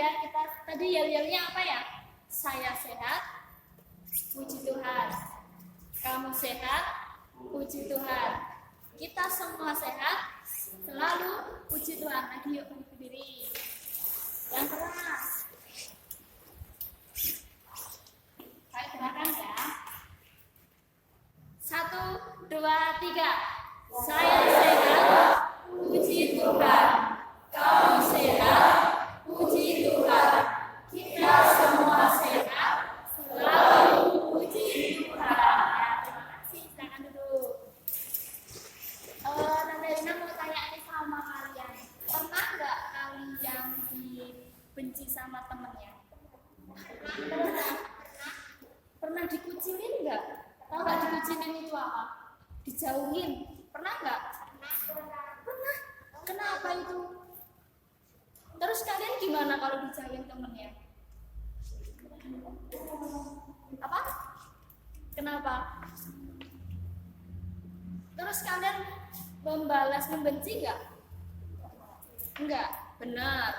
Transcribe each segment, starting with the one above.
ya, kita tadi yel-yelnya apa ya? Saya sehat, puji Tuhan. Kamu sehat, puji Tuhan. Kita semua sehat, selalu puji Tuhan. Lagi yuk berdiri. Yang keras. Kayak gerakan ya. 1, 2, 3. Saya sehat, puji Tuhan. Kamu sehat, puji Tuhan. Kita semua sehat, selalu puji Tuhan. Ya, terima kasih. Silakan duduk. Tante Rina mau tanya nih sama kalian. Pernah nggak kalian dibenci sama temennya? Pernah dikucilin nggak? Tahu nggak dikucilin itu apa? Dijauhin. Pernah nggak? Pernah. Kenapa itu? Terus kalian gimana kalau dijauhin temennya? Apa? Kenapa? Terus kalian membalas membenci nggak? Enggak. Benar,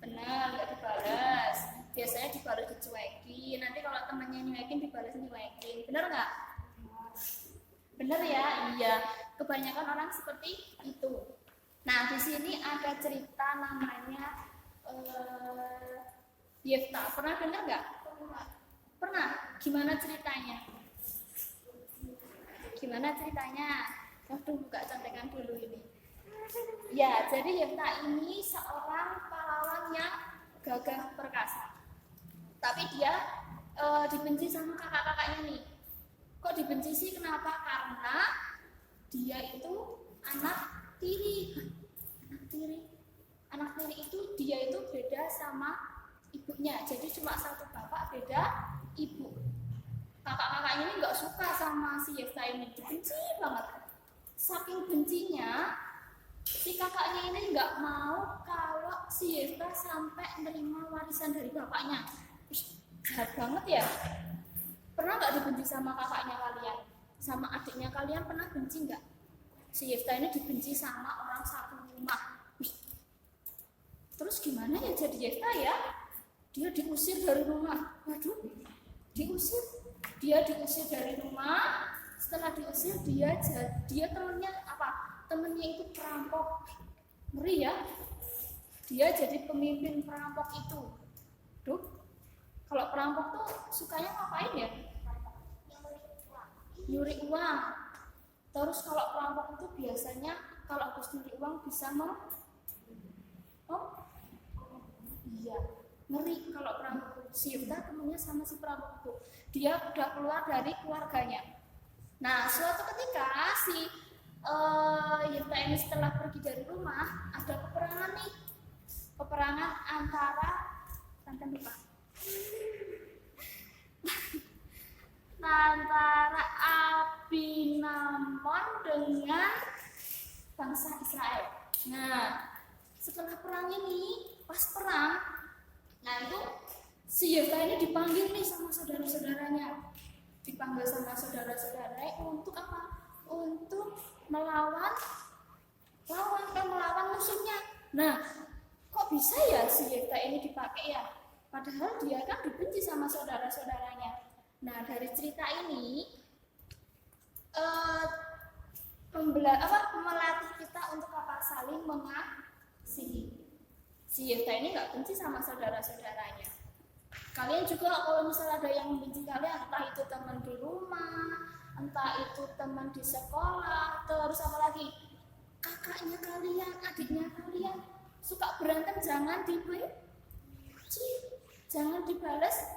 nggak dibalas. Biasanya dibalas dicuekin. Nanti kalau temennya nyuekin dibalas nyuekin. Benar nggak? Benar ya? Iya. Kebanyakan orang seperti itu. Nah, di sini ada cerita namanya Yefta. Pernah dengar nggak? Pernah. Gimana ceritanya? Waduh, buka contekan dulu ini. Ya, jadi Yefta ini seorang pahlawan yang gagah perkasa. Tapi dia dibenci sama kakak-kakaknya nih. Kok dibenci sih? Kenapa? Karena dia itu anak tiri. Anak tiri itu dia itu beda sama ibunya. Jadi cuma satu bapak, beda ibu. Kakak-kakaknya ini nggak suka sama si Yefta ini, dibenci banget. Saking bencinya, si kakaknya ini nggak mau kalau si Yefta sampai menerima warisan dari bapaknya. Jahat banget ya. Pernah nggak dibenci sama kakaknya kalian? Sama adiknya kalian pernah benci nggak? Si Yefta ini dibenci sama orang satu rumah. Terus gimana ya jadi Yefta ya? Dia diusir dari rumah. Waduh, dia diusir dari rumah. Setelah diusir dia temennya apa? Temennya itu perampok. Ngeri ya. Dia jadi pemimpin perampok itu. Duh, kalau perampok tuh sukanya ngapain ya? Nyuri uang. Terus kalau perampok itu biasanya kalau habis nyuri uang bisa iya, ngeri kalau perampok. Si Yefta temennya sama si perampok itu. Dia udah keluar dari keluarganya. Nah, suatu ketika si Yefta ini setelah pergi dari rumah, ada peperangan nih. Peperangan antara antara Abinamon dengan bangsa Israel. Nah, setelah perang ini, pas perang, nah itu si Yefta ini dipanggil nih sama saudara-saudaranya. Dipanggil sama saudara-saudaranya untuk apa? Untuk melawan musuhnya. Nah, kok bisa ya si Yefta ini dipakai ya? Padahal dia kan dibenci sama saudara-saudaranya. Nah, dari cerita ini melatih kita untuk apa? Saling mengasihi. Si Yefta ini nggak benci sama saudara-saudaranya. Kalian juga kalau misalnya ada yang membenci kalian, entah itu teman di rumah, entah itu teman di sekolah, terus apa lagi? Kakaknya kalian, adiknya kalian suka berantem, jangan dibenci, jangan dibalas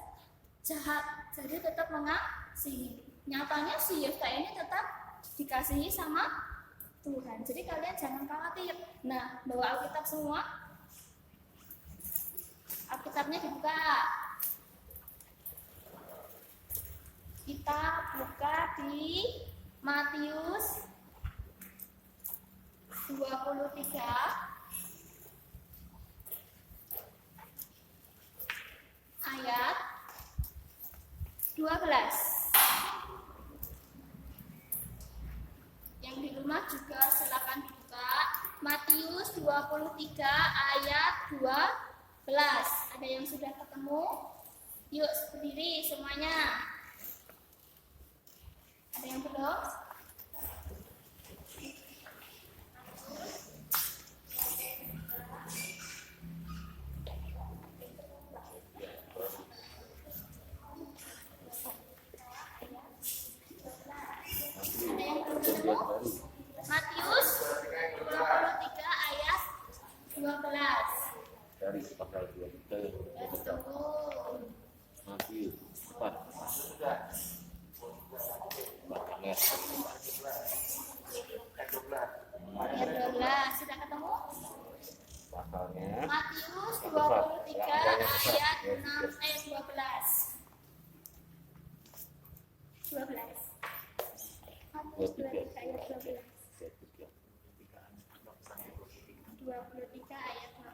jahat. Jadi tetap mengasihi. Nyatanya si Yefta ini tetap dikasihi sama Tuhan. Jadi kalian jangan khawatir. Nah, bawa Alkitab semua. Alkitabnya dibuka. Kita buka di Matius 23 ayat 12. Yang di rumah juga silakan dibuka. Matius 23 ayat 12. Ada yang sudah ketemu? Yuk berdiri semuanya. Ada yang belum? Ada yang belum ketemu? Matius 23 ayat 12. Dari pasal 23 Ya, tunggu. Matius 4 bacanya Ayat 12 sudah ketemu? pasalnya Matius 23 ayat 6 ayat 12. 12. Matius 23 ayat 12. 23 ayat 12.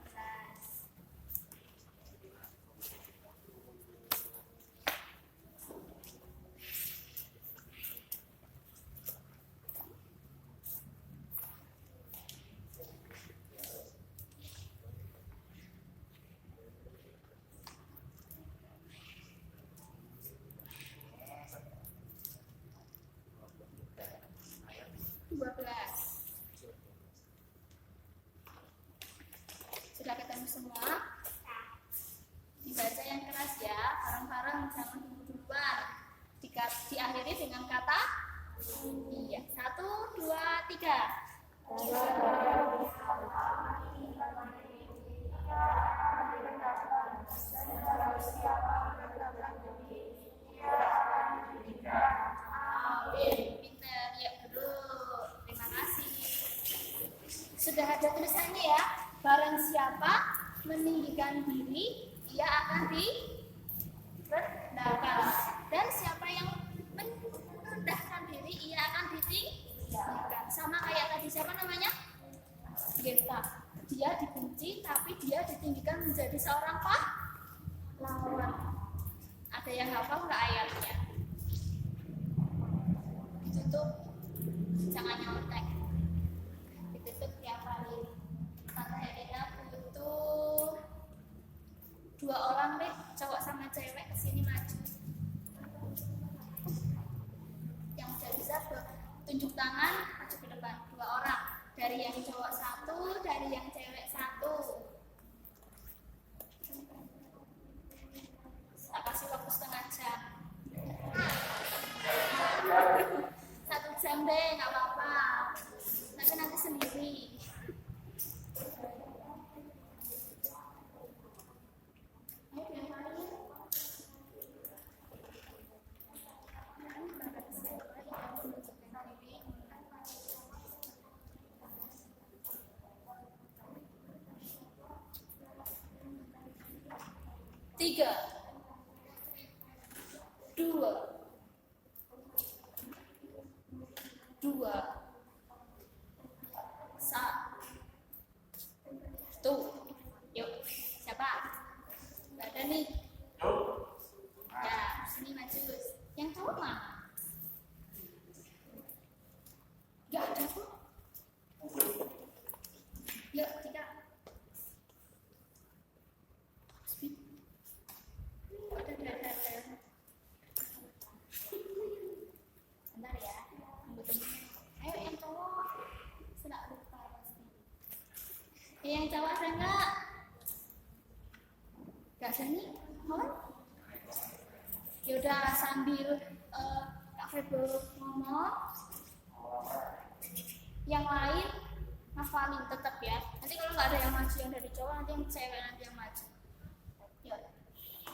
Sudah ketemu semua? Dibaca yang keras ya, bareng-bareng, jangan dulu-duluan. Diakhiri dengan kata iya. 1, 2, 3. Pinter, ya dulu. Terima kasih. Sudah ada tulisannya ya. Barang siapa meninggikan diri, ia akan direndahkan. Dan siapa yang merendahkan diri, ia akan ditinggikan. Sama kayak tadi, siapa namanya? Geta. Dia dibenci, tapi dia ditinggikan menjadi seorang pahlawan. Ada yang hafal nggak ayatnya? Ditutup, jangan nyontek. Ditutup tiap hari. Tante Helena butuh 2 orang deh, cowok sama cewek kesini maju. Yang udah bisa tunjuk tangan maju ke depan. 2 orang. Dari yang cowok 1, dari yang cewek 1. Tak kasih waktu setengah jam. 1 jam deh, nggak apa-apa. Tapi nanti sendiri. Ayo diapain? Tiga, 2, 1. Yuk, siapa? Gak ada nih. Ya, sini maju. Yang cowok mana? Gak ada kok. Yuk, 3. Ada. Bentar ya, tunggu temennya. Ayo yang cowok. Sudah lupa pasti. Yang cowok ada nggak? Gak ada nih. Mau? Yaudah sambil Kak Febo ngomong, yang lain ngafalin tetap ya. Nanti kalau nggak ada yang maju yang dari cowok, nanti yang cewek nanti yang maju. Yuk.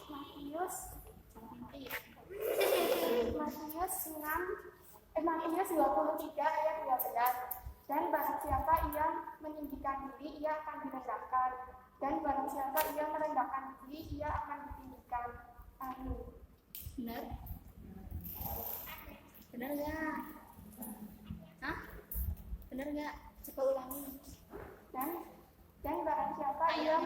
Matius, Matius 23 ayat 12. Dan barang siapa ia meninggikan diri, ia akan direndahkan. Dan barang siapa ia merendahkan diri, ia akan ditinggikan. Amin. Benar? Benar nggak? Hah? Benar nggak? Coba ulangi. Dan barang siapa ia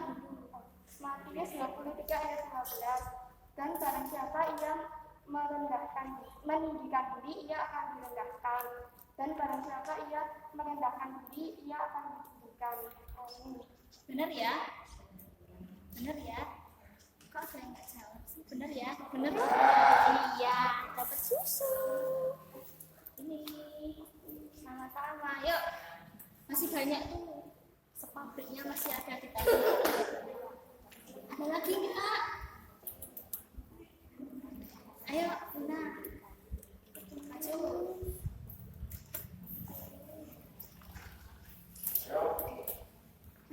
Matius 23 ayat 15. Dan barang siapa ia meninggikan diri, ia akan direndahkan. Dan barang siapa ia merendahkan diri, ia akan ditinggikan. Amin. Benar ya? Bener ya? Kok saya nggak jawab sih? Bener ya? Bener? Iya, dapat susu. Ini sama-sama. Yuk, masih banyak tuh. Sepabriknya masih ada di tadi. Ada lagi nih Kak. Ayo, Luna. Maju.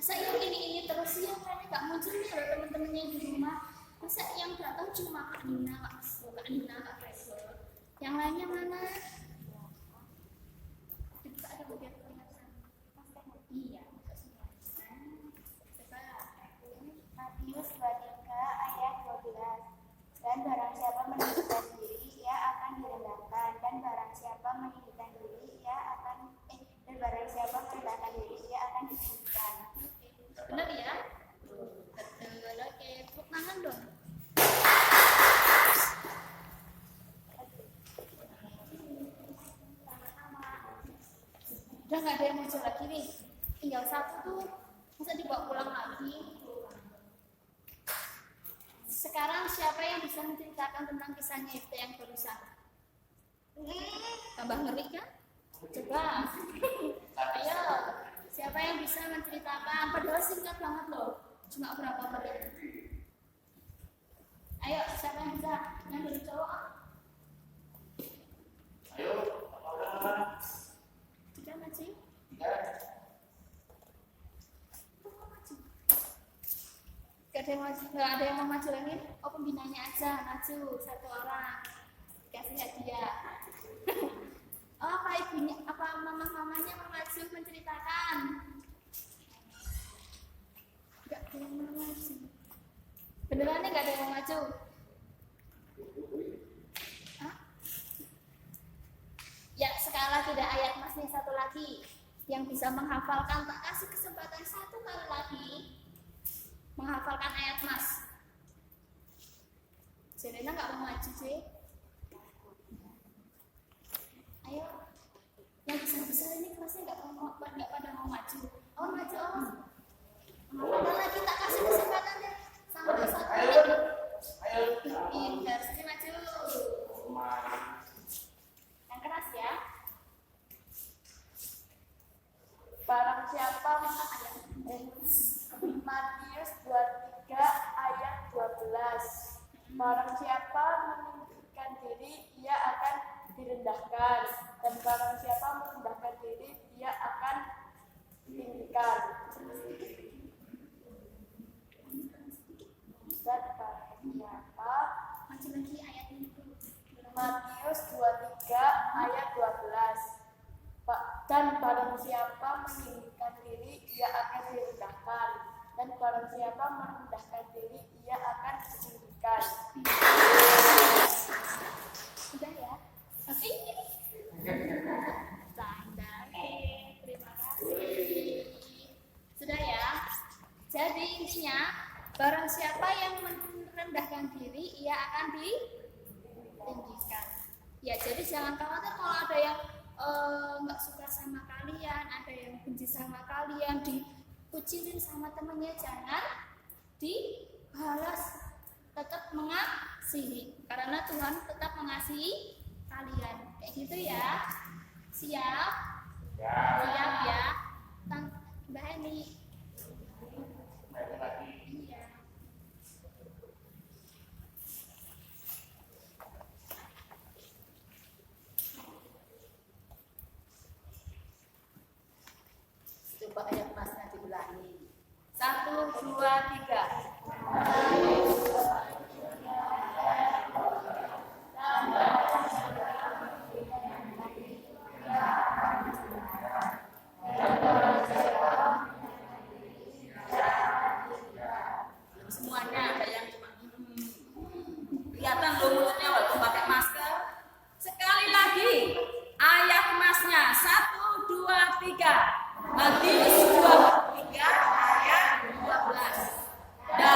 Masa yang ini terus ya, kayaknya nggak muncul nih loh teman-temannya di rumah. Masa yang datang cuma Kak Nina, Kak Faisal. Yang lainnya mana? Dibuka ada biar kelihatan. Iya. Coba. Matius 23 ayat 12. Dan barang siapa meninggikan diri, ia akan direndahkan. Dan barang siapa meninggikan diri, ia akan ditinggikan. Benar ya? Betul. Oke, tepuk tangan dong. Udah nggak ada yang muncul lagi nih. Tinggal satu tuh, masa dibawa pulang lagi. Sekarang siapa yang bisa menceritakan tentang kisahnya itu yang barusan? Tambah ngeri kan? Coba. Ayo, siapa yang bisa menceritakan? Padahal singkat banget loh, cuma berapa menit. Ayo, siapa yang bisa? Yang dari cowok? Ayo, Sudah maju? Nggak ada yang mau maju lagi? Oh, pembinanya aja maju satu orang, kasih hadiah. Oh, apa ibunya, apa mamanya mau maju menceritakan? Nggak ada yang mau maju. Beneran nih nggak ada yang mau maju? Hah? Ya, sekarang tidak ayat mas nih, satu lagi yang bisa menghafalkan, tak kasih kesempatan satu kali lagi menghafalkan ayat mas. Jelena nggak mau maju sih. Ayo, yang besar ini kelasnya nggak pada mau maju. Oh maju, oh. Ada lagi, tak kasih kesempatan deh sampai satu menit. Pintar, sini maju. Yang keras ya. Barang siapa Matius 23 ayat 12. Barang siapa meninggikan diri, ia akan direndahkan, dan barang siapa merendahkan diri, dia akan ditinggikan. Dan barang siapa Maju lagi ayatnya itu. Matius 23 ayat 12. Dan barang siapa meninggikan diri, ia akan direndahkan, dan barang siapa merendahkan diri, ia akan ditinggikan. Sudah ya? Oke. Standar. Terima kasih. Sudah ya? Jadi intinya, barang siapa yang merendahkan diri, ia akan ditinggikan. Ya, jadi jangan khawatir kalau ada yang nggak suka sama kalian, ada yang benci sama kalian, dikucilin sama temennya, jangan dibalas, tetap mengasihi, karena Tuhan tetap mengasihi kalian. Kayak gitu ya. Siap? Siap ya. Mbak Eni. Iya. Coba ayat masnya diulangi. 1, 2, 3. Semuanya ada yang cuma kelihatan loh mulutnya waktu pakai masker. Sekali lagi ayat masnya 1, 2, 3. Matius 23 ayat 12.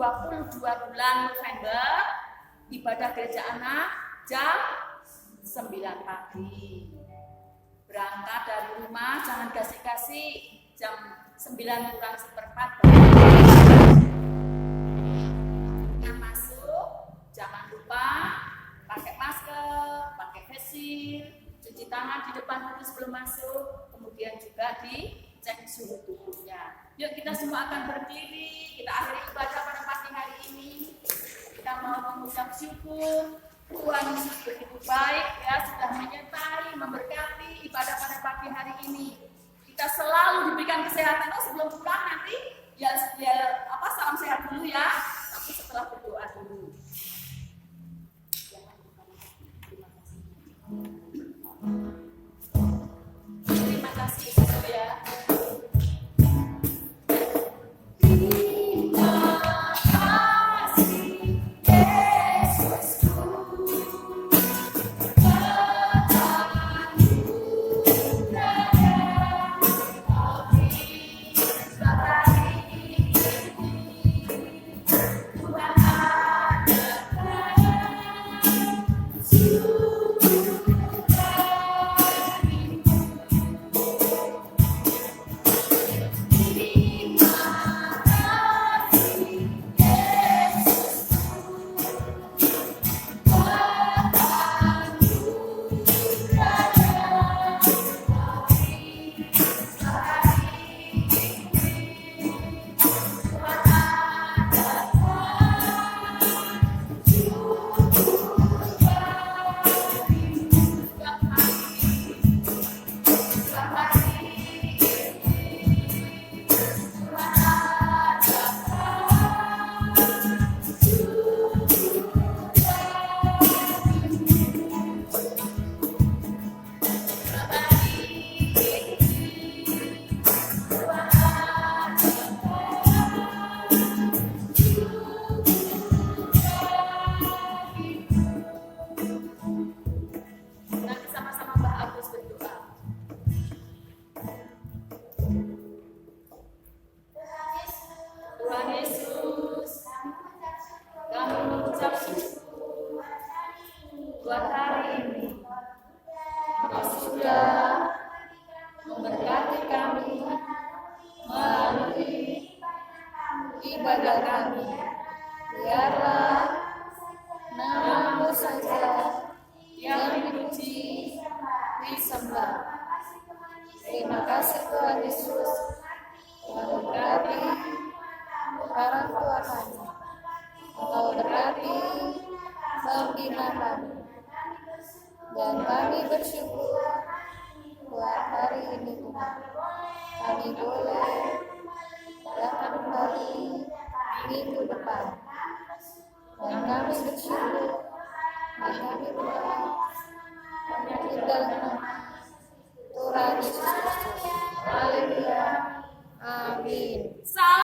22 bulan November, ibadah gereja anak jam 9 pagi. Berangkat dari rumah jangan kasih-kasih jam 9 kurang seperempat. Yang masuk jangan lupa pakai masker, pakai face shield, cuci tangan di depan pintu sebelum masuk, kemudian juga dicek suhu tubuhnya. Yuk kita semua akan berdiri, kita akhiri ibadah pada pagi hari ini. Kita mau mengucap syukur, Tuhan Yesus begitu baik ya, sudah menyertai, memberkati ibadah pada pagi hari ini. Kita selalu diberikan kesehatan. Sebelum pulang nanti ya salam sehat dulu ya, tapi setelah berdoa dulu. Terima kasih ya. Ibadah kami, biarlah nama-Mu saja yang dipuji, disembah. Terima kasih Tuhan Yesus, Tuhan berkati orang tua kami, Engkau berkati pembina kami, dan kami bersyukur buat hari ini Tuhan. Kami boleh datang kembali minggu depan, dan kami bersyukur dan kami berdoa di dalam nama Tuhan Yesus